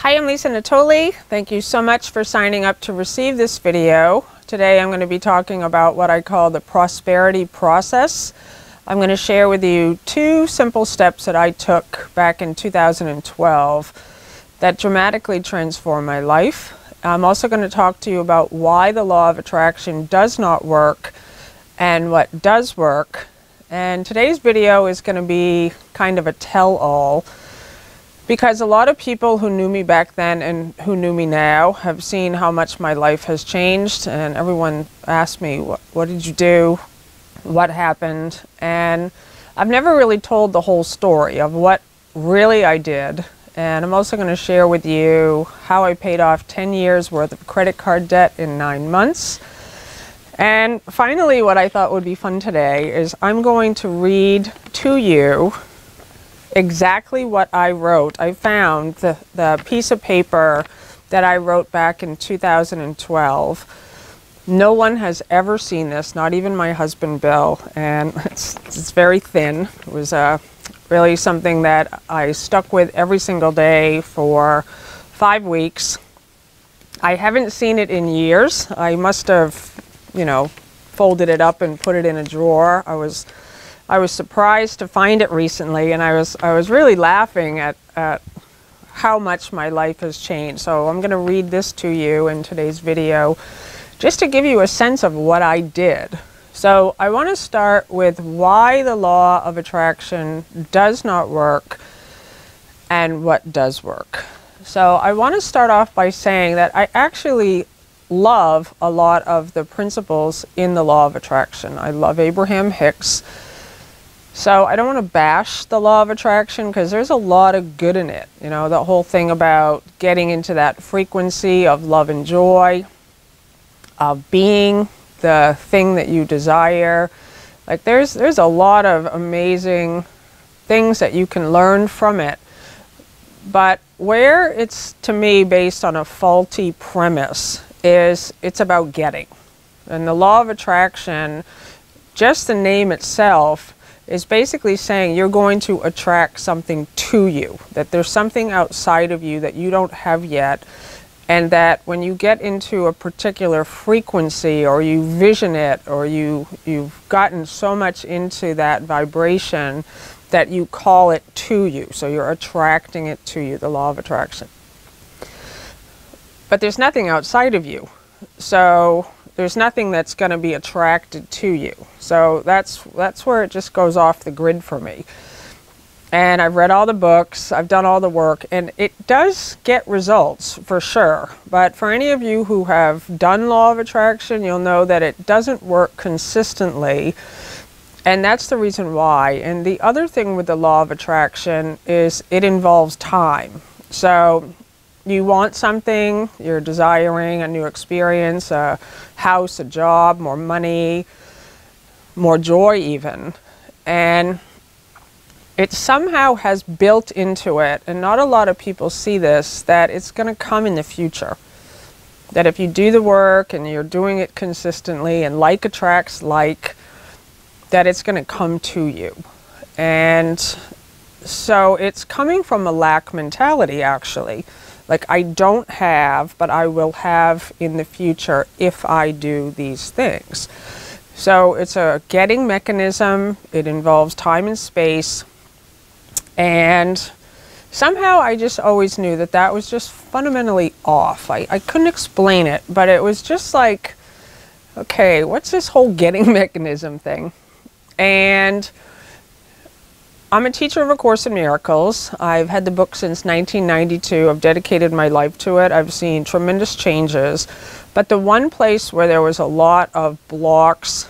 Hi, I'm Lisa Natoli. Thank you so much for signing up to receive this video. Today I'm going to be talking about what I call the prosperity process. I'm going to share with you 2 simple steps that I took back in 2012 that dramatically transformed my life. I'm also going to talk to you about why the law of attraction does not work and what does work. And today's video is going to be kind of a tell-all, because a lot of people who knew me back then and who knew me now have seen how much my life has changed, and everyone asked me, what did you do? What happened? And I've never really told the whole story of what really I did. And I'm also going to share with you how I paid off 10 years worth of credit card debt in 9 months. And finally, what I thought would be fun today is I'm going to read to you exactly what I wrote. I found the piece of paper that I wrote back in 2012. No one has ever seen this, not even my husband Bill, and it's very thin. It was really something that I stuck with every single day for 5 weeks. I haven't seen it in years. I must have, folded it up and put it in a drawer. I was surprised to find it recently, and I was really laughing at how much my life has changed. So I'm going to read this to you in today's video just to give you a sense of what I did. So I want to start with why the law of attraction does not work and what does work. So I want to start off by saying that I actually love a lot of the principles in the law of attraction. I love Abraham Hicks. So I don't want to bash the law of attraction, because there's a lot of good in it. The whole thing about getting into that frequency of love and joy, of being the thing that you desire. Like there's a lot of amazing things that you can learn from it. But where it's, to me, based on a faulty premise is it's about getting. And the law of attraction, just the name itself, is basically saying you're going to attract something to you, that there's something outside of you that you don't have yet, and that when you get into a particular frequency, or you vision it, or you've gotten so much into that vibration that you call it to you. So you're attracting it to you, the law of attraction. But there's nothing outside of you. So there's nothing that's going to be attracted to you. So that's where it just goes off the grid for me. And I've read all the books, I've done all the work, and it does get results for sure. But for any of you who have done law of attraction, you'll know that it doesn't work consistently. And that's the reason why. And the other thing with the law of attraction is it involves time. So you want something, you're desiring a new experience, a house, a job, more money, more joy even. And it somehow has built into it, and not a lot of people see this, that it's going to come in the future. That if you do the work and you're doing it consistently, and like attracts like, that it's going to come to you. And so it's coming from a lack mentality, actually. Like, I don't have, but I will have in the future if I do these things. So it's a getting mechanism. It involves time and space. And somehow I just always knew that that was just fundamentally off. I couldn't explain it, but it was just like, okay, what's this whole getting mechanism thing? And I'm a teacher of A Course in Miracles. I've had the book since 1992. I've dedicated my life to it. I've seen tremendous changes. But the one place where there was a lot of blocks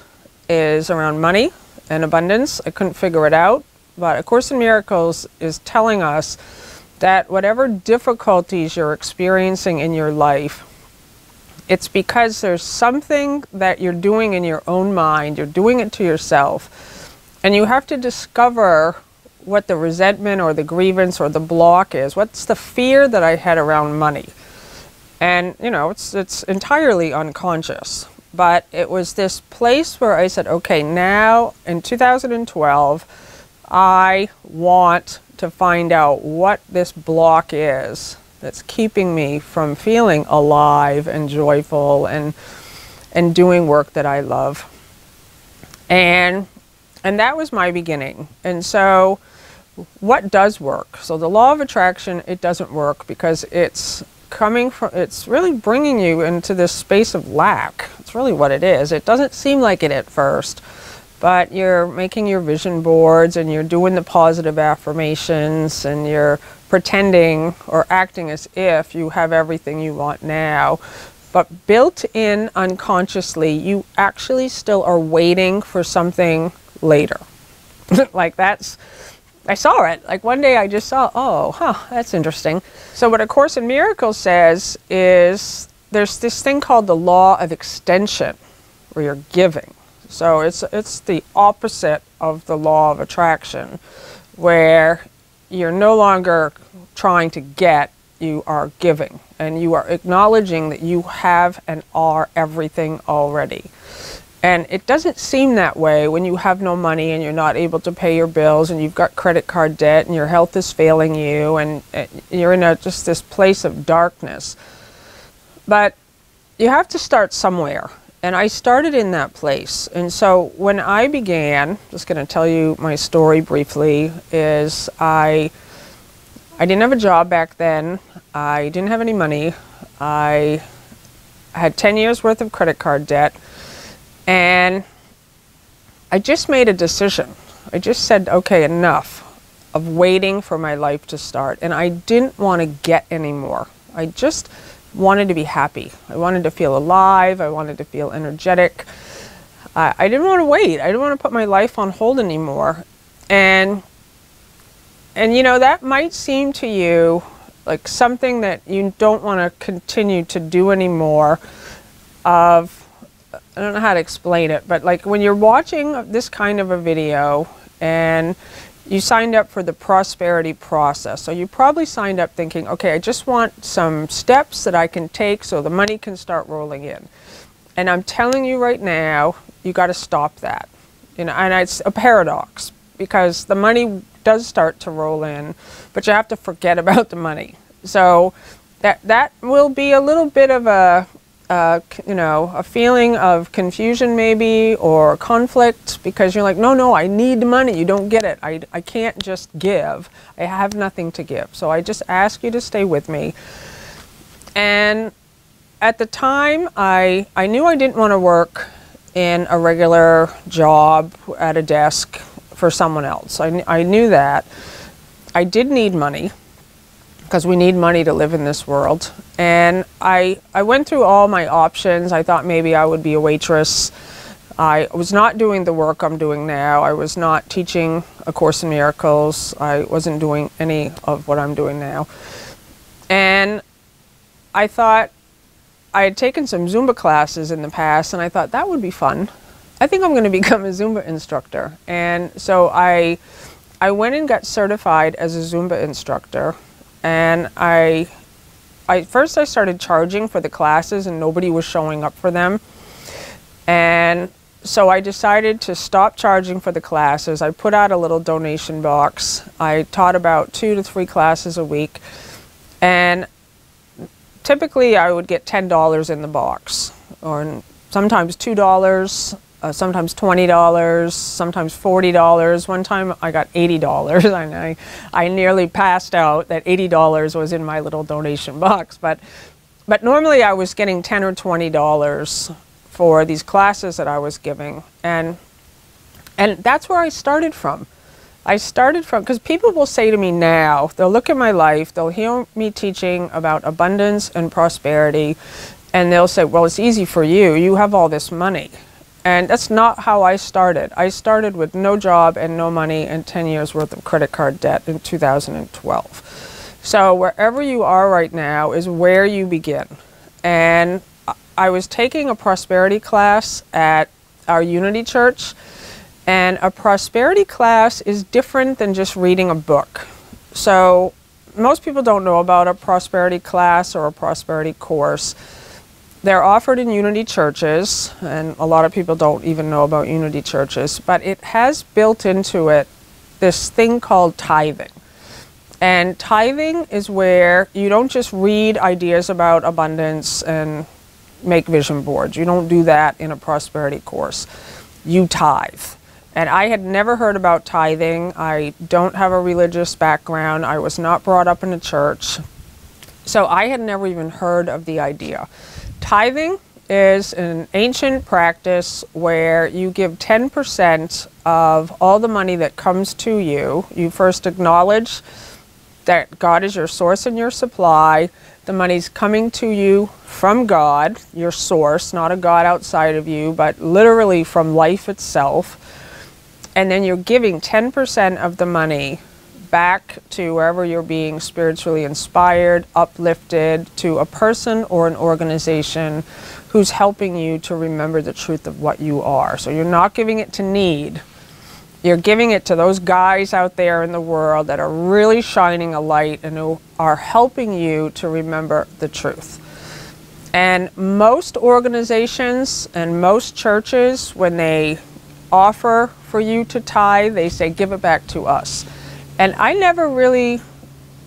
is around money and abundance. I couldn't figure it out. But A Course in Miracles is telling us that whatever difficulties you're experiencing in your life, it's because there's something that you're doing in your own mind. You're doing it to yourself. And you have to discover what the resentment or the grievance or the block is. What's the fear that I had around money? And, it's entirely unconscious. But it was this place where I said, okay, now in 2012, I want to find out what this block is that's keeping me from feeling alive and joyful and doing work that I love. And that was my beginning. And so what does work? So the law of attraction, it doesn't work because it's really bringing you into this space of lack. It's really what it is. It doesn't seem like it at first, but you're making your vision boards and you're doing the positive affirmations and you're pretending or acting as if you have everything you want now. But built in unconsciously, you actually still are waiting for something later. Like I saw it. Like one day I just saw, oh, that's interesting. So what A Course in Miracles says is there's this thing called the law of extension, where you're giving. So it's the opposite of the law of attraction, where you're no longer trying to get, you are giving. And you are acknowledging that you have and are everything already. And it doesn't seem that way when you have no money and you're not able to pay your bills and you've got credit card debt and your health is failing you and you're in just this place of darkness. But you have to start somewhere. And I started in that place. And so when I began, just going to tell you my story briefly, is I didn't have a job back then. I didn't have any money. I had 10 years worth of credit card debt. And I just made a decision. I just said, okay, enough of waiting for my life to start. And I didn't want to get anymore. I just wanted to be happy. I wanted to feel alive. I wanted to feel energetic. I didn't want to wait. I didn't want to put my life on hold anymore. And you know, that might seem to you like something that you don't want to continue to do anymore. I don't know how to explain it, but like when you're watching this kind of a video and you signed up for the prosperity process, so you probably signed up thinking, okay, I just want some steps that I can take so the money can start rolling in. And I'm telling you right now, you got to stop that. You know, and it's a paradox because the money does start to roll in, but you have to forget about the money. So that will be a little bit of a feeling of confusion maybe, or conflict, because you're like, no, I need money. You don't get it. I can't just give. I have nothing to give. So I just ask you to stay with me. And at the time, I knew I didn't want to work in a regular job at a desk for someone else. I knew that. I did need money, because we need money to live in this world. And I went through all my options. I thought maybe I would be a waitress. I was not doing the work I'm doing now. I was not teaching A Course in Miracles. I wasn't doing any of what I'm doing now. And I thought, I had taken some Zumba classes in the past, and I thought that would be fun. I think I'm going to become a Zumba instructor. And so I went and got certified as a Zumba instructor. And first I started charging for the classes and nobody was showing up for them. And so I decided to stop charging for the classes. I put out a little donation box. I taught about 2 to 3 classes a week. And typically I would get $10 in the box, or sometimes $2. Sometimes $20, sometimes $40. One time I got $80, and I nearly passed out that $80 was in my little donation box. But normally I was getting $10 or $20 for these classes that I was giving, and that's where I started from. I started from, because people will say to me now, they'll look at my life, they'll hear me teaching about abundance and prosperity, and they'll say, well, it's easy for you. You have all this money. And that's not how I started. I started with no job and no money and 10 years worth of credit card debt in 2012. So wherever you are right now is where you begin. And I was taking a prosperity class at our Unity Church. And a prosperity class is different than just reading a book. So most people don't know about a prosperity class or a prosperity course. They're offered in Unity churches, and a lot of people don't even know about Unity churches, but it has built into it this thing called tithing. And tithing is where you don't just read ideas about abundance and make vision boards. You don't do that in a prosperity course. You tithe. And I had never heard about tithing. I don't have a religious background. I was not brought up in a church. So I had never even heard of the idea. Tithing is an ancient practice where you give 10% of all the money that comes to you. You first acknowledge that God is your source and your supply. The money's coming to you from God, your source, not a God outside of you, but literally from life itself. And then you're giving 10% of the money back to wherever you're being spiritually inspired, uplifted, to a person or an organization who's helping you to remember the truth of what you are. So you're not giving it to need. You're giving it to those guys out there in the world that are really shining a light and who are helping you to remember the truth. And most organizations and most churches, when they offer for you to tithe, they say, give it back to us. And I never really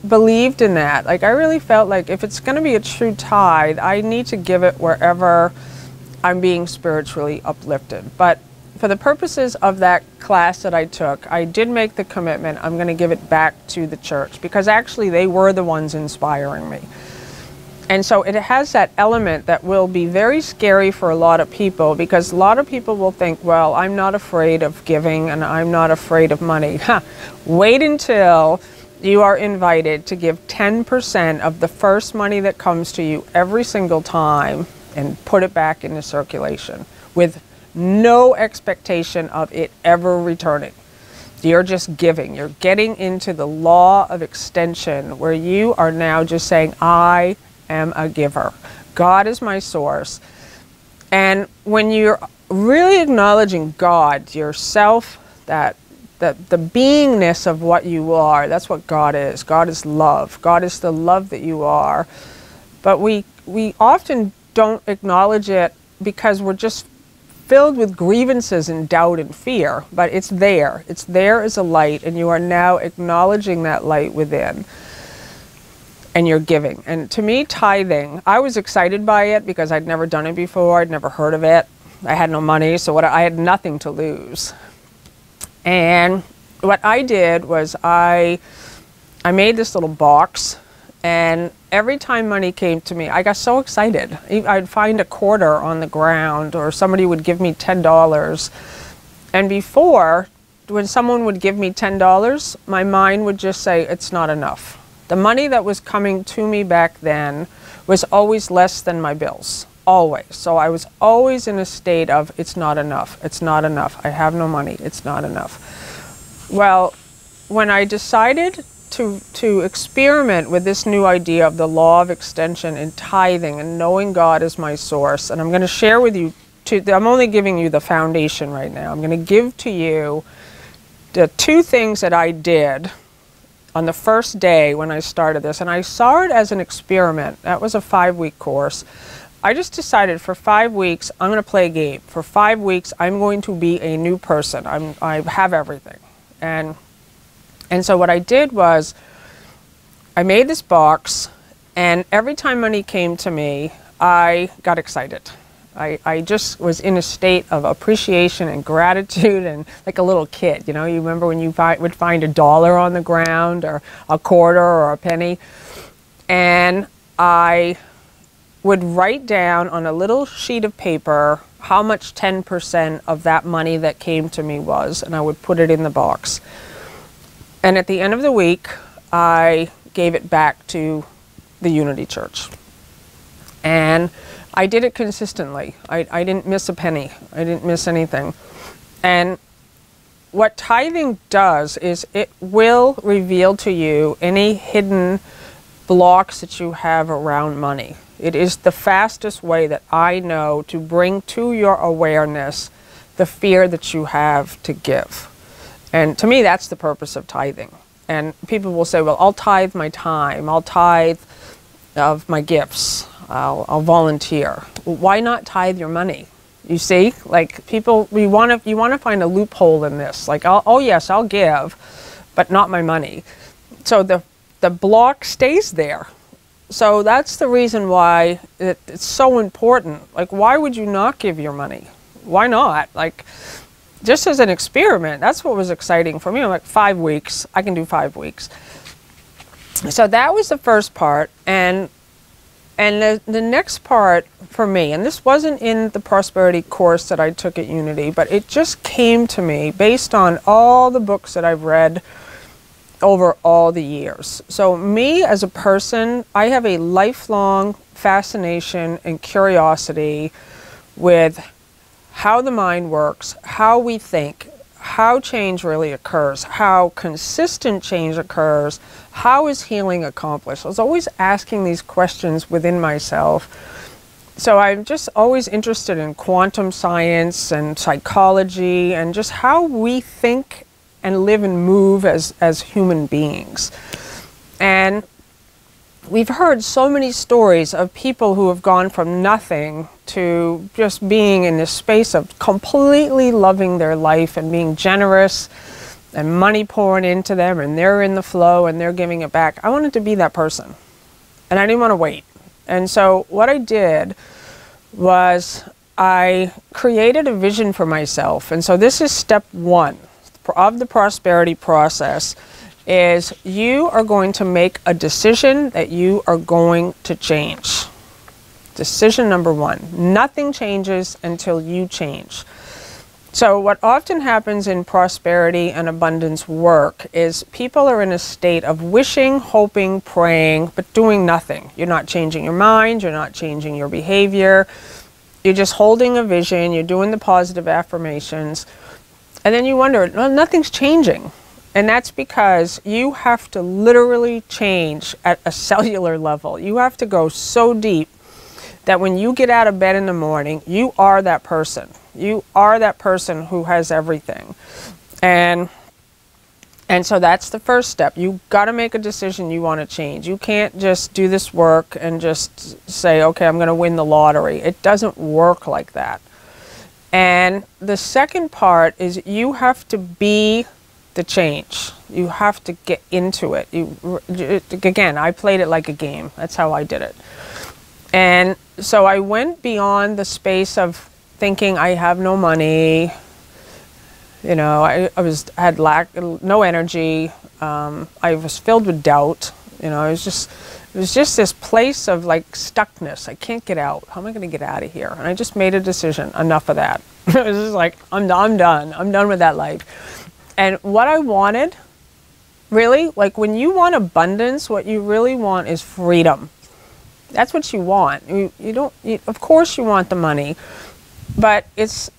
believed in that. Like, I really felt like if it's going to be a true tithe, I need to give it wherever I'm being spiritually uplifted. But for the purposes of that class that I took, I did make the commitment, I'm going to give it back to the church, because actually they were the ones inspiring me. And so it has that element that will be very scary for a lot of people, because a lot of people will think, well, I'm not afraid of giving and I'm not afraid of money. Wait until you are invited to give 10% of the first money that comes to you every single time and put it back into circulation with no expectation of it ever returning. You're just giving. You're getting into the law of extension, where you are now just saying, I am a giver. God is my source. And when you're really acknowledging God, yourself, that the beingness of what you are, that's what God is. God is love. God is the love that you are. But we often don't acknowledge it because we're just filled with grievances and doubt and fear. But it's there. It's there as a light, and you are now acknowledging that light within. And you're giving. And to me, tithing, I was excited by it because I'd never done it before. I'd never heard of it. I had no money, so I had nothing to lose. And what I did was I made this little box, and every time money came to me, I got so excited. I'd find a quarter on the ground, or somebody would give me $10. And before, when someone would give me $10, my mind would just say, it's not enough. The money that was coming to me back then was always less than my bills, always. So I was always in a state of, it's not enough, it's not enough, I have no money, it's not enough. Well, when I decided to experiment with this new idea of the law of extension and tithing and knowing God as my source, and I'm going to share with you, I'm only giving you the foundation right now. I'm going to give to you the two things that I did on the first day when I started this, and I saw it as an experiment. That was a 5-week course. I just decided for 5 weeks, I'm going to play a game. For 5 weeks, I'm going to be a new person. I have everything. And so what I did was, I made this box, and every time money came to me, I got excited. I just was in a state of appreciation and gratitude, and like a little kid, you know, you remember when you would find $1 on the ground, or a quarter, or a penny, and I would write down on a little sheet of paper how much 10% of that money that came to me was, and I would put it in the box. And at the end of the week, I gave it back to the Unity Church. And I did it consistently. I didn't miss a penny. I didn't miss anything. And what tithing does is it will reveal to you any hidden blocks that you have around money. It is the fastest way that I know to bring to your awareness the fear that you have to give. And to me, that's the purpose of tithing. And people will say, well, I'll tithe my time. I'll tithe of my gifts. I'll volunteer. Well, why not tithe your money? You see, like people, you want to find a loophole in this. Like, oh yes, I'll give, but not my money. So the the block stays there. So that's the reason why it's so important. Like, why would you not give your money? Why not? Like, just as an experiment. That's what was exciting for me. I'm like, 5 weeks. I can do 5 weeks. So that was the first part. And the next part for me, and this wasn't in the prosperity course that I took at Unity, but it just came to me based on all the books that I've read over all the years. So me as a person, I have a lifelong fascination and curiosity with how the mind works, how we think, how change really occurs, how consistent change occurs, how is healing accomplished. I was always asking these questions within myself. So I'm just always interested in quantum science and psychology and just how we think and live and move as human beings. And we've heard so many stories of people who have gone from nothing to just being in this space of completely loving their life and being generous and money pouring into them and they're in the flow and they're giving it back. I wanted to be that person and I didn't want to wait. And so what I did was I created a vision for myself. And so this is step 1 of the prosperity process, is you are going to make a decision that you are going to change. Decision number 1. Nothing changes until you change. So what often happens in prosperity and abundance work is people are in a state of wishing, hoping, praying, but doing nothing. You're not changing your mind, you're not changing your behavior, you're just holding a vision, you're doing the positive affirmations, and then you wonder, well, nothing's changing. And that's because you have to literally change at a cellular level. You have to go so deep that when you get out of bed in the morning, you are that person. You are that person who has everything. And so that's the first step. You've got to make a decision you want to change. You can't just do this work and just say, okay, I'm going to win the lottery. It doesn't work like that. And the second part is you have to be the change. You have to get into it. Again, I played it like a game. That's how I did it. And so I went beyond the space of thinking I have no money. You know, I had no energy. I was filled with doubt. You know, it was just this place of like stuckness. I can't get out. How am I going to get out of here? And I just made a decision. Enough of that. It was just like, I'm done. I'm done with that life. And what I wanted, really, like when you want abundance, what you really want is freedom. That's what you want. Of course you want the money, but it's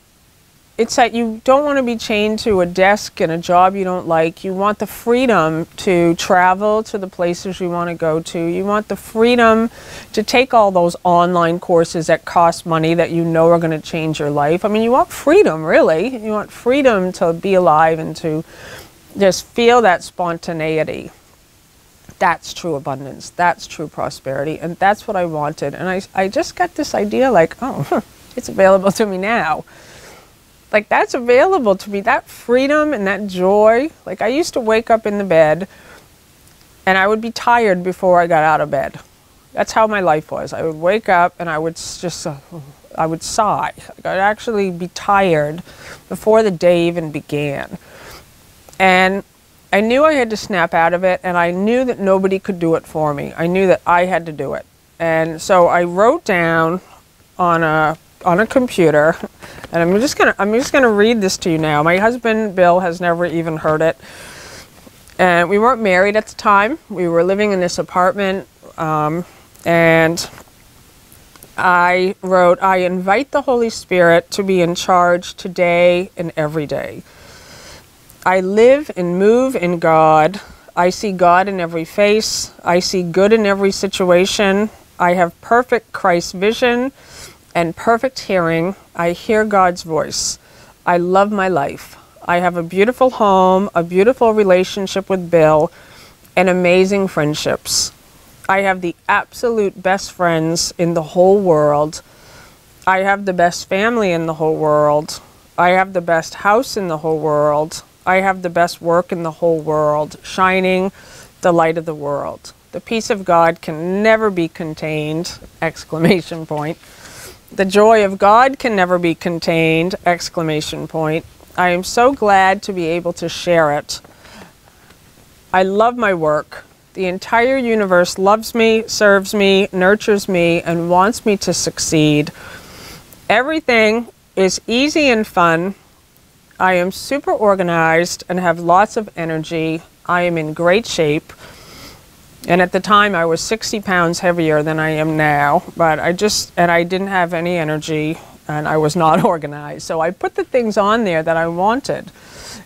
that you don't want to be chained to a desk and a job you don't like. You want the freedom to travel to the places you want to go to. You want the freedom to take all those online courses that cost money that you know are going to change your life. I mean, you want freedom, really. You want freedom to be alive and to just feel that spontaneity. That's true abundance. That's true prosperity. And that's what I wanted. And I just got this idea like, oh, it's available to me now. Like, that's available to me, that freedom and that joy. Like, I used to wake up in the bed and I would be tired before I got out of bed. That's how my life was. I would wake up and I would just, I would sigh. Like, I'd actually be tired before the day even began. And I knew I had to snap out of it, and I knew that nobody could do it for me. I knew that I had to do it. And so I wrote down on a computer, and I'm just gonna read this to you now. My husband Bill has never even heard it, and we weren't married at the time. We were living in this apartment, and I wrote, I invite the Holy Spirit to be in charge today and every day. I live and move in God. I see God in every face. I see good in every situation. I have perfect Christ vision and perfect hearing. I hear God's voice. I love my life. I have a beautiful home, a beautiful relationship with Bill, and amazing friendships. I have the absolute best friends in the whole world. I have the best family in the whole world. I have the best house in the whole world. I have the best work in the whole world, shining the light of the world. The peace of God can never be contained, exclamation point. The joy of God can never be contained, exclamation point. I am so glad to be able to share it. I love my work. The entire universe loves me, serves me, nurtures me, and wants me to succeed. Everything is easy and fun. I am super organized and have lots of energy. I am in great shape. And at the time I was 60 pounds heavier than I am now, but I didn't have any energy and I was not organized. So I put the things on there that I wanted,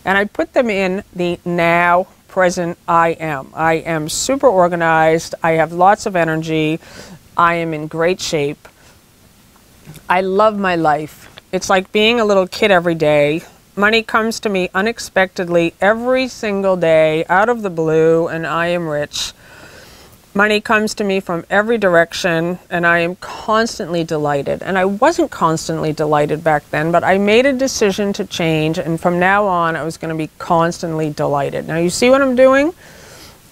and I put them in the now present I am. I am super organized. I have lots of energy. I am in great shape. I love my life. It's like being a little kid every day. Money comes to me unexpectedly every single day, out of the blue, and I am rich. Money comes to me from every direction, and I am constantly delighted. And I wasn't constantly delighted back then, but I made a decision to change, and from now on, I was going to be constantly delighted. Now, you see what I'm doing?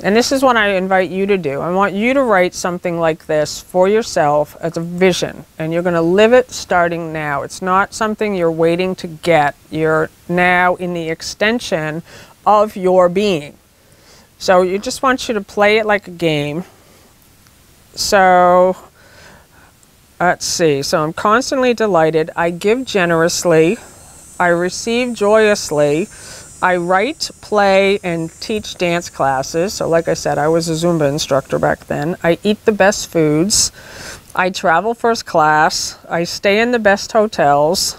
And this is what I invite you to do. I want you to write something like this for yourself as a vision, and you're going to live it starting now. It's not something you're waiting to get. You're now in the extension of your being. So you just want you to play it like a game. So let's see. So I'm constantly delighted. I give generously. I receive joyously. I write, play, and teach dance classes. So like I said, I was a Zumba instructor back then. I eat the best foods. I travel first class. I stay in the best hotels.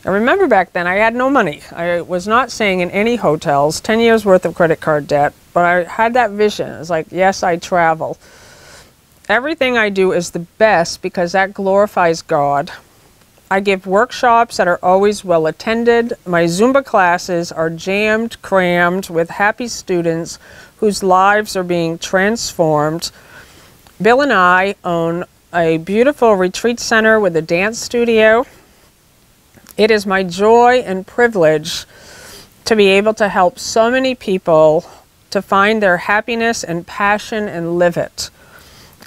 I remember back then I had no money. I was not staying in any hotels, 10 years worth of credit card debt, but I had that vision. It was like, yes, I travel. Everything I do is the best because that glorifies God. I give workshops that are always well attended. My Zumba classes are jammed, crammed with happy students whose lives are being transformed. Bill and I own a beautiful retreat center with a dance studio. It is my joy and privilege to be able to help so many people to find their happiness and passion and live it.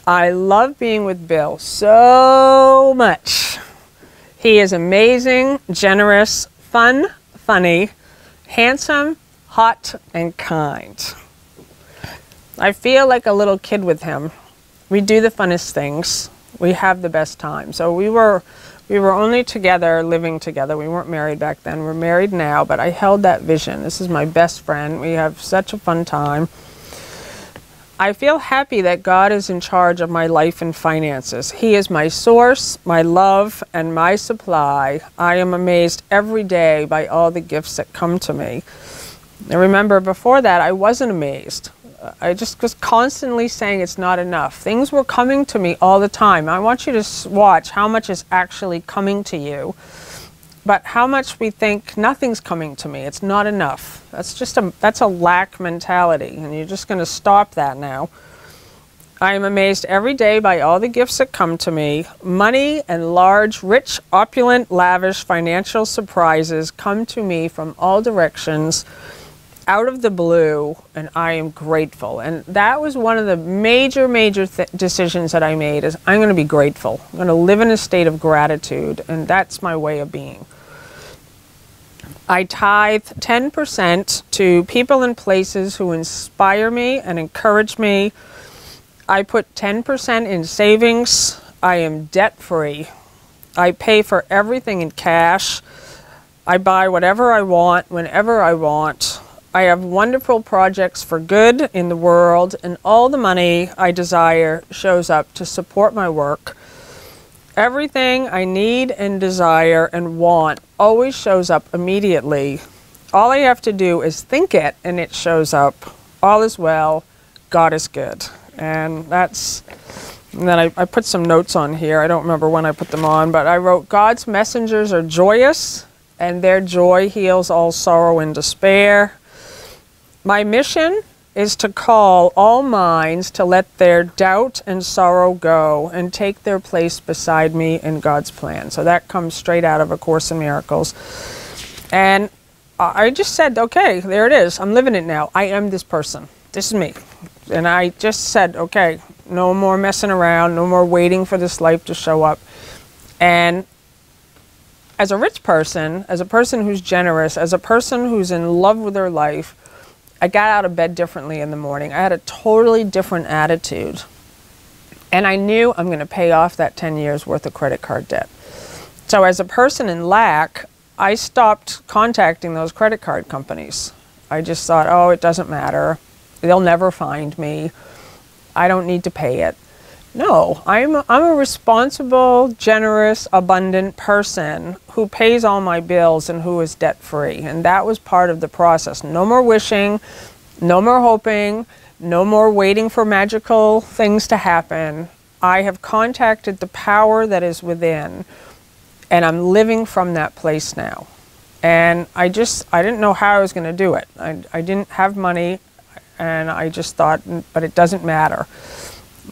I love being with Bill so much. He is amazing, generous, fun, funny, handsome, hot, and kind. I feel like a little kid with him. We do the funnest things. We have the best time. So we were only together, living together. We weren't married back then. We're married now, but I held that vision. This is my best friend. We have such a fun time. I feel happy that God is in charge of my life and finances. He is my source, my love, and my supply. I am amazed every day by all the gifts that come to me. I remember before that, I wasn't amazed. I just was constantly saying it's not enough. Things were coming to me all the time. I want you to watch how much is actually coming to you, but how much we think nothing's coming to me. It's not enough. That's a lack mentality, and you're just going to stop that now. I am amazed every day by all the gifts that come to me. Money and large, rich, opulent, lavish financial surprises come to me from all directions, out of the blue, and I am grateful. And that was one of the major decisions that I made, is I'm going to be grateful. I'm going to live in a state of gratitude, and that's my way of being. I tithe 10% to people and places who inspire me and encourage me. I put 10% in savings. I am debt-free. I pay for everything in cash. I buy whatever I want, whenever I want. I have wonderful projects for good in the world, and all the money I desire shows up to support my work. Everything I need and desire and want always shows up immediately. All I have to do is think it, and it shows up. All is well. God is good. And then I put some notes on here. I don't remember when I put them on, but I wrote, God's messengers are joyous, and their joy heals all sorrow and despair. My mission is to call all minds to let their doubt and sorrow go and take their place beside me in God's plan. So that comes straight out of A Course in Miracles. And I just said, okay, there it is. I'm living it now. I am this person. This is me. And I just said, okay, no more messing around, no more waiting for this life to show up. And as a rich person, as a person who's generous, as a person who's in love with their life, I got out of bed differently in the morning. I had a totally different attitude. And I knew I'm going to pay off that 10 years worth of credit card debt. So as a person in lack, I stopped contacting those credit card companies. I just thought, oh, it doesn't matter. They'll never find me. I don't need to pay it. No, I'm a responsible, generous, abundant person who pays all my bills and who is debt-free. And that was part of the process. No more wishing, no more hoping, no more waiting for magical things to happen. I have contacted the power that is within, and I'm living from that place now. And I didn't know how I was going to do it. I didn't have money, and I just thought, but it doesn't matter.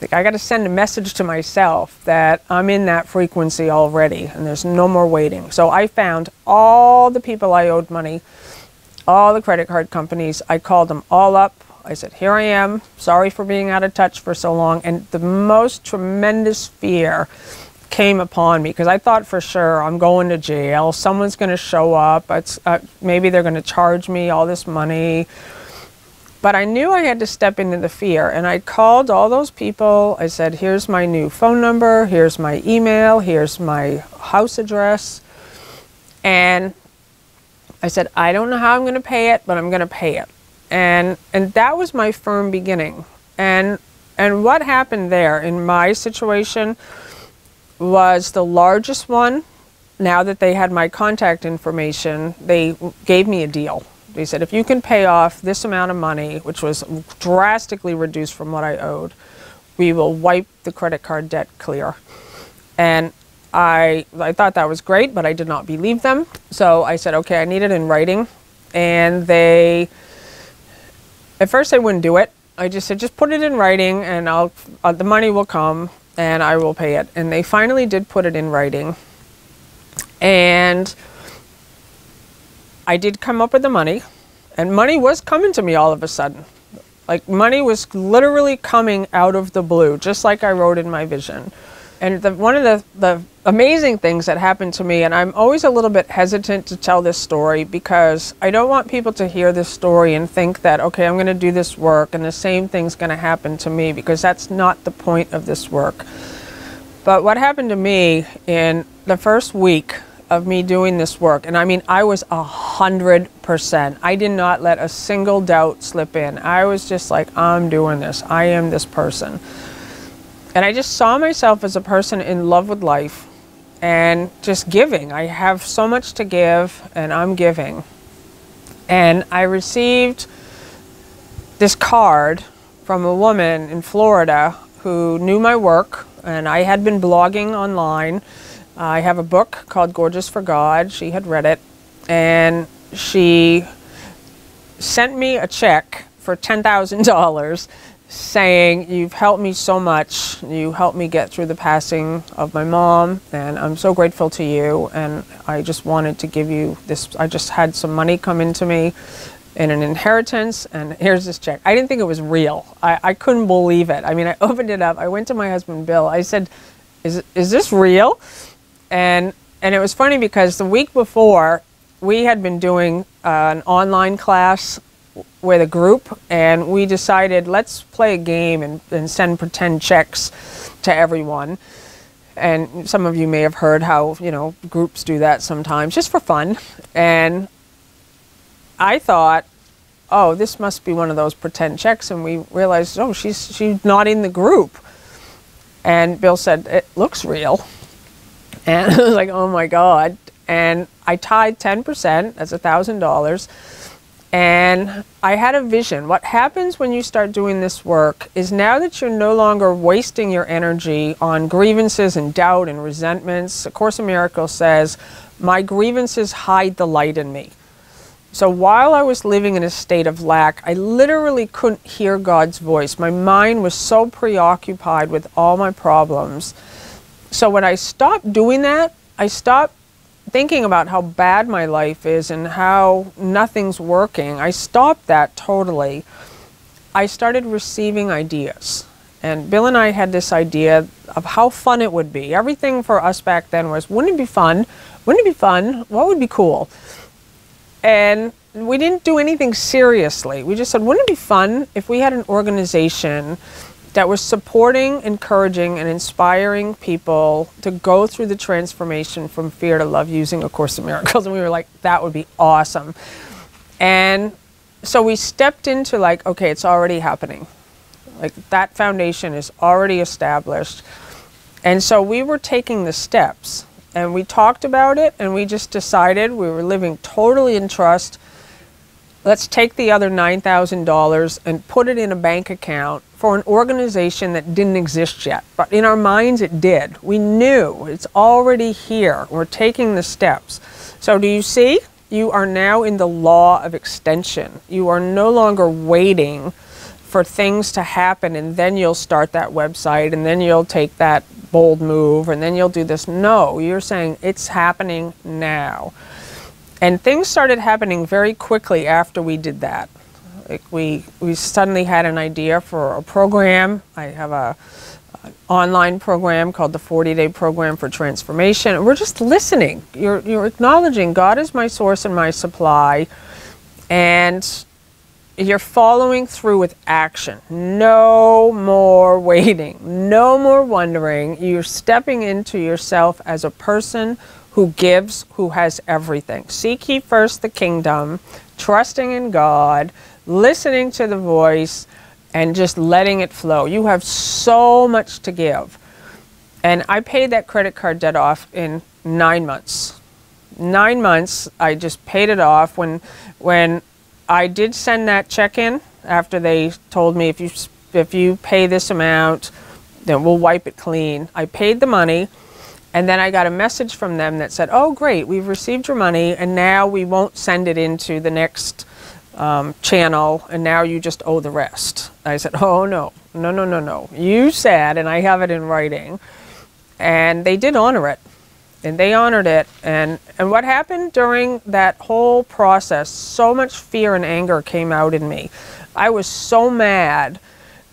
Like, I got to send a message to myself that I'm in that frequency already and there's no more waiting. So I found all the people I owed money, all the credit card companies. I called them all up. I said, here I am. Sorry for being out of touch for so long. And the most tremendous fear came upon me because I thought for sure I'm going to jail. Someone's going to show up. Maybe they're going to charge me all this money. But I knew I had to step into the fear, and I called all those people. I said, here's my new phone number, here's my email, here's my house address. And I said, I don't know how I'm going to pay it, but I'm going to pay it. And that was my firm beginning. And what happened there in my situation was the largest one. Now that they had my contact information, they gave me a deal. They said, if you can pay off this amount of money, which was drastically reduced from what I owed, we will wipe the credit card debt clear. And I thought that was great, but I did not believe them. So I said, okay, I need it in writing. And at first they wouldn't do it. I just said, just put it in writing and the money will come and I will pay it. And they finally did put it in writing. And I did come up with the money, and money was coming to me all of a sudden. Like, money was literally coming out of the blue, just like I wrote in my vision. And one of the amazing things that happened to me, and I'm always a little bit hesitant to tell this story because I don't want people to hear this story and think that, okay, I'm going to do this work and the same thing's going to happen to me, because that's not the point of this work. But what happened to me in the first week of me doing this work, and I mean, I was 100%. I did not let a single doubt slip in. I was just like, I'm doing this. I am this person. And I just saw myself as a person in love with life and just giving. I have so much to give, and I'm giving. And I received this card from a woman in Florida who knew my work, and I had been blogging online. I have a book called Gorgeous for God. She had read it, and she sent me a check for $10,000 saying, you've helped me so much. You helped me get through the passing of my mom, and I'm so grateful to you, and I just wanted to give you this. I just had some money come into me in an inheritance, and here's this check. I didn't think it was real. I couldn't believe it. I mean, I opened it up. I went to my husband, Bill. I said, is this real? And it was funny because the week before, we had been doing an online class with a group, and we decided, let's play a game and send pretend checks to everyone. And some of you may have heard how, you know, groups do that sometimes, just for fun. And I thought, oh, this must be one of those pretend checks. And we realized, oh, she's not in the group. And Bill said, it looks real. And I was like, oh my God. And I tied 10%, that's $1,000. And I had a vision. What happens when you start doing this work is, now that you're no longer wasting your energy on grievances and doubt and resentments, A Course in Miracles says, my grievances hide the light in me. So while I was living in a state of lack, I literally couldn't hear God's voice. My mind was so preoccupied with all my problems. So when I stopped doing that, I stopped thinking about how bad my life is and how nothing's working. I stopped that totally. I started receiving ideas. And Bill and I had this idea of how fun it would be. Everything for us back then was, wouldn't it be fun? Wouldn't it be fun? What would be cool? And we didn't do anything seriously. We just said, wouldn't it be fun if we had an organization that was supporting, encouraging, and inspiring people to go through the transformation from fear to love using A Course in Miracles? And we were like, that would be awesome. And so we stepped into like, okay, it's already happening. Like that foundation is already established. And so we were taking the steps and we talked about it and we just decided we were living totally in trust. Let's take the other $9,000 and put it in a bank account for an organization that didn't exist yet. But in our minds it did. We knew it's already here. We're taking the steps. So do you see? You are now in the law of extension. You are no longer waiting for things to happen and then you'll start that website and then you'll take that bold move and then you'll do this. No, you're saying it's happening now. And things started happening very quickly after we did that. Like we suddenly had an idea for a program. I have an online program called the 40-Day Program for Transformation. And we're just listening. You're acknowledging God is my source and my supply. And you're following through with action. No more waiting. No more wondering. You're stepping into yourself as a person who gives, who has everything. Seek ye first the kingdom, trusting in God, listening to the voice, and just letting it flow. You have so much to give. And I paid that credit card debt off in 9 months. 9 months, I just paid it off. When I did send that check in after they told me if you pay this amount, then we'll wipe it clean. I paid the money, and then I got a message from them that said, oh great, we've received your money, and now we won't send it into the next channel, and now you just owe the rest. I said, oh no, no, no, no, no. You said, and I have it in writing, and they did honor it. And they honored it. And what happened during that whole process, so much fear and anger came out in me. I was so mad.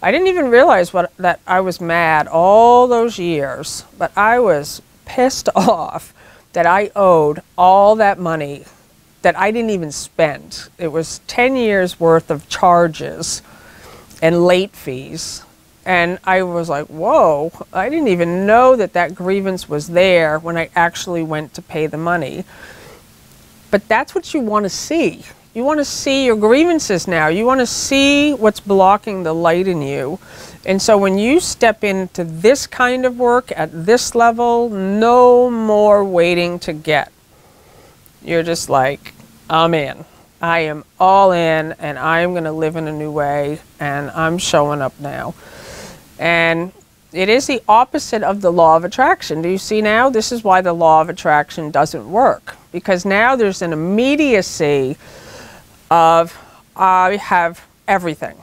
I didn't even realize that I was mad all those years, but I was pissed off that I owed all that money that I didn't even spend. It was 10 years worth of charges and late fees. And I was like, whoa, I didn't even know that that grievance was there when I actually went to pay the money. But that's what you want to see. You want to see your grievances now. You want to see what's blocking the light in you. And so when you step into this kind of work at this level, no more waiting to get. You're just like, I'm in. I am all in, and I am going to live in a new way, and I'm showing up now. And it is the opposite of the law of attraction. Do you see now? This is why the law of attraction doesn't work. Because now there's an immediacy of, I have everything.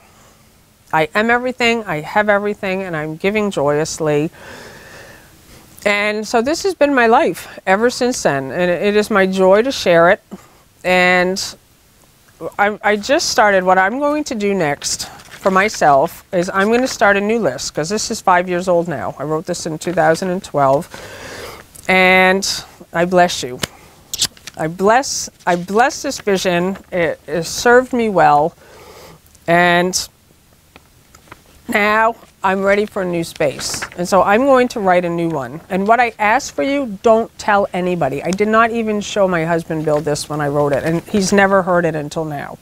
I am everything, I have everything, and I'm giving joyously. And so this has been my life ever since then. And it is my joy to share it. And I just started, what I'm going to do next for myself is I'm going to start a new list, because this is 5 years old now. I wrote this in 2012, and I bless you. I bless this vision. It has served me well, and now I'm ready for a new space. And so I'm going to write a new one. And what I ask for you, don't tell anybody. I did not even show my husband Bill this when I wrote it, and he's never heard it until now.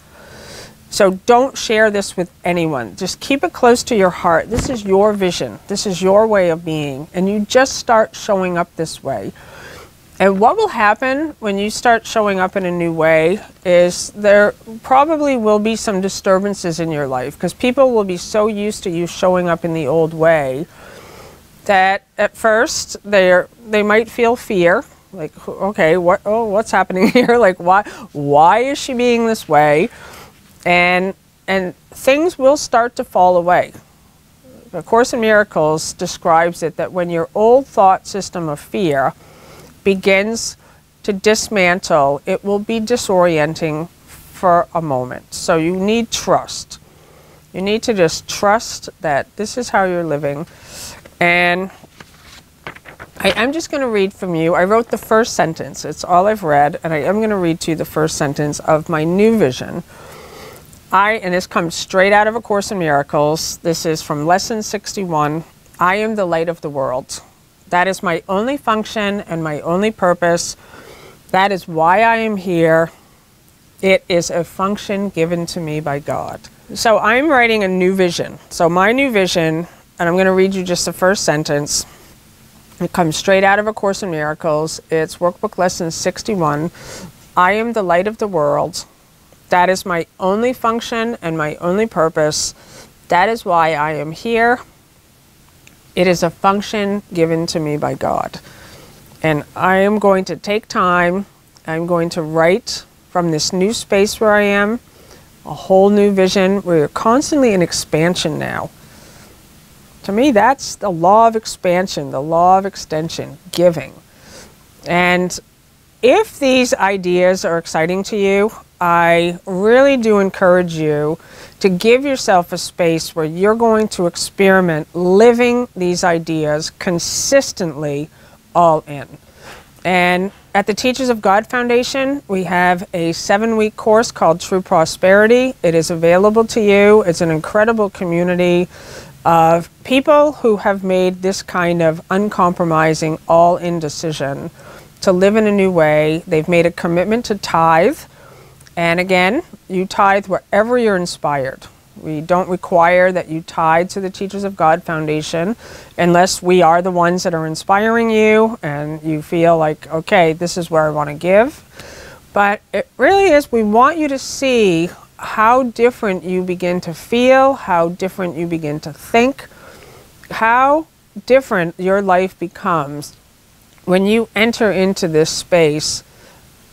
So don't share this with anyone. Just keep it close to your heart. This is your vision. This is your way of being. And you just start showing up this way. And what will happen when you start showing up in a new way is there probably will be some disturbances in your life, because people will be so used to you showing up in the old way that at first they might feel fear. Like, okay, what's happening here? Like, why is she being this way? And things will start to fall away. A Course in Miracles describes it that when your old thought system of fear begins to dismantle, it will be disorienting for a moment. So you need trust. You need to just trust that this is how you're living. And I'm just going to read from you. I wrote the first sentence. It's all I've read. And I am going to read to you the first sentence of my new vision. And this comes straight out of A Course in Miracles. This is from Lesson 61. I am the light of the world. That is my only function and my only purpose. That is why I am here. It is a function given to me by God. So I'm writing a new vision. So my new vision, and I'm going to read you just the first sentence. It comes straight out of A Course in Miracles. It's Workbook Lesson 61. I am the light of the world. That is my only function and my only purpose. That is why I am here. It is a function given to me by God. And I am going to take time. I'm going to write from this new space where I am, a whole new vision. We're constantly in expansion now. To me, that's the law of expansion, the law of extension, giving. And if these ideas are exciting to you, I really do encourage you to give yourself a space where you're going to experiment living these ideas consistently, all in. And at the Teachers of God Foundation, we have a 7-week course called True Prosperity. It is available to you. It's an incredible community of people who have made this kind of uncompromising, all-in decision to live in a new way. They've made a commitment to tithe. And again, you tithe wherever you're inspired. We don't require that you tithe to the Teachers of God Foundation unless we are the ones that are inspiring you and you feel like, okay, this is where I want to give. But it really is, we want you to see how different you begin to feel, how different you begin to think, how different your life becomes when you enter into this space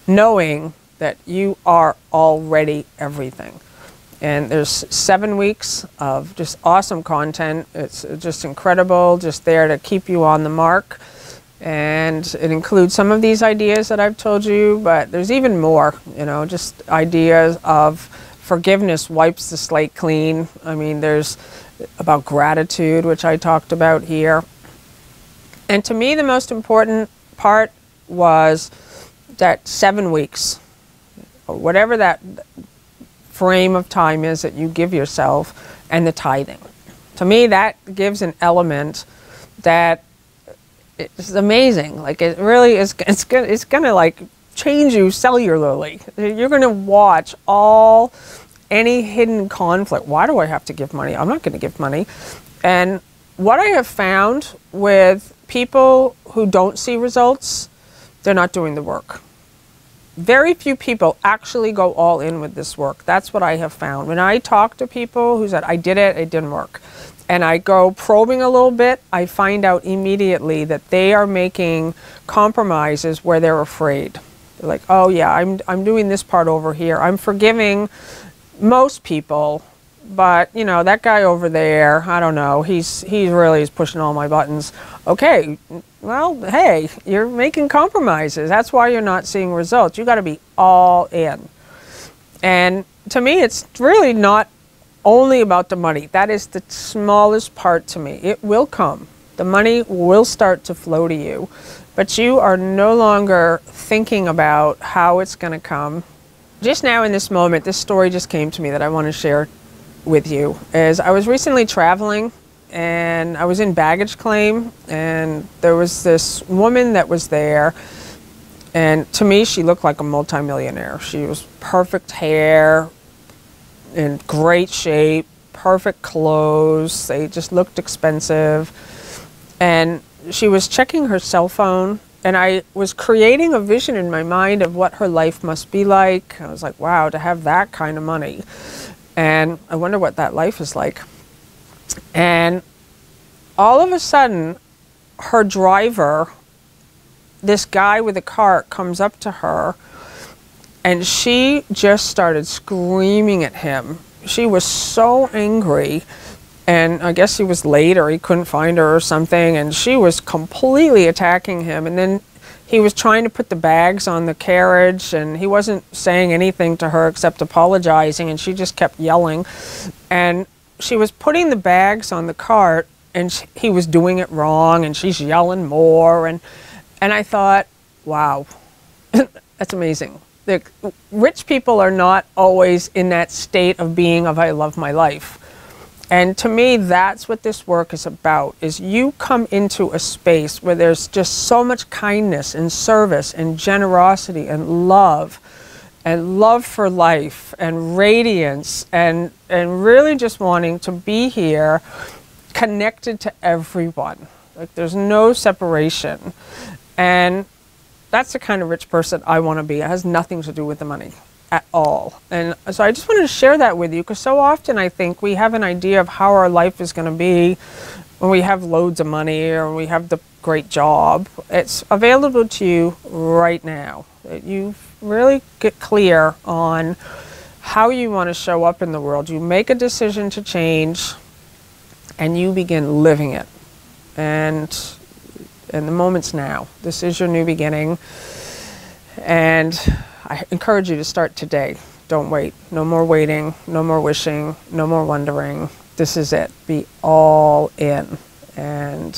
knowing that you are already everything. And there's 7 weeks of just awesome content. It's just incredible, just there to keep you on the mark. And it includes some of these ideas that I've told you, but there's even more, you know, just ideas of forgiveness wipes the slate clean. I mean, there's about gratitude, which I talked about here. And to me, the most important part was that 7 weeks, or whatever that frame of time is that you give yourself, and the tithing. To me, that gives an element that is amazing. Like, it really is, it's gonna like change you cellularly. You're gonna watch any hidden conflict. Why do I have to give money? I'm not gonna give money. And what I have found with people who don't see results, they're not doing the work. Very few people actually go all in with this work. That's what I have found. When I talk to people who said, I did it, it didn't work, and I go probing a little bit, I find out immediately that they are making compromises where they're afraid. They're like, oh yeah, I'm doing this part over here. I'm forgiving most people, but you know, that guy over there, I don't know, he really is pushing all my buttons. Okay, well, hey, you're making compromises. That's why you're not seeing results. You got to be all in. And to me, it's really not only about the money. That is the smallest part to me. It will come. The money will start to flow to you, but you are no longer thinking about how it's going to come. Just now in this moment, this story just came to me that I want to share with you. Is I was recently traveling and I was in baggage claim, and there was this woman that was there, and to me she looked like a multimillionaire. She was perfect hair, in great shape, perfect clothes, they just looked expensive, and she was checking her cell phone, and I was creating a vision in my mind of what her life must be like. I was like, wow, to have that kind of money, and I wonder what that life is like. And all of a sudden, her driver, this guy with a cart, comes up to her, and she just started screaming at him. She was so angry, and I guess he was late or he couldn't find her or something, and she was completely attacking him. And then he was trying to put the bags on the carriage, and he wasn't saying anything to her except apologizing, and she just kept yelling. And she was putting the bags on the cart, and he was doing it wrong, and she's yelling more, and I thought, wow, that's amazing. Rich people are not always in that state of being of I love my life. And to me, that's what this work is about, is you come into a space where there's just so much kindness and service and generosity and love for life and radiance and really just wanting to be here connected to everyone. Like there's no separation. And that's the kind of rich person I want to be. It has nothing to do with the money at all. And so I just wanted to share that with you, because so often I think we have an idea of how our life is going to be when we have loads of money or when we have the great job. It's available to you right now. You really get clear on how you want to show up in the world. You make a decision to change and you begin living it. And the moment's now. This is your new beginning. And I encourage you to start today. Don't wait. No more waiting, no more wishing, no more wondering. This is it. Be all in. And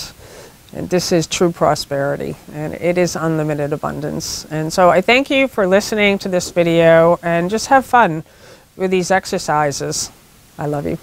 this is true prosperity, and it is unlimited abundance. And so I thank you for listening to this video, and just have fun with these exercises. I love you.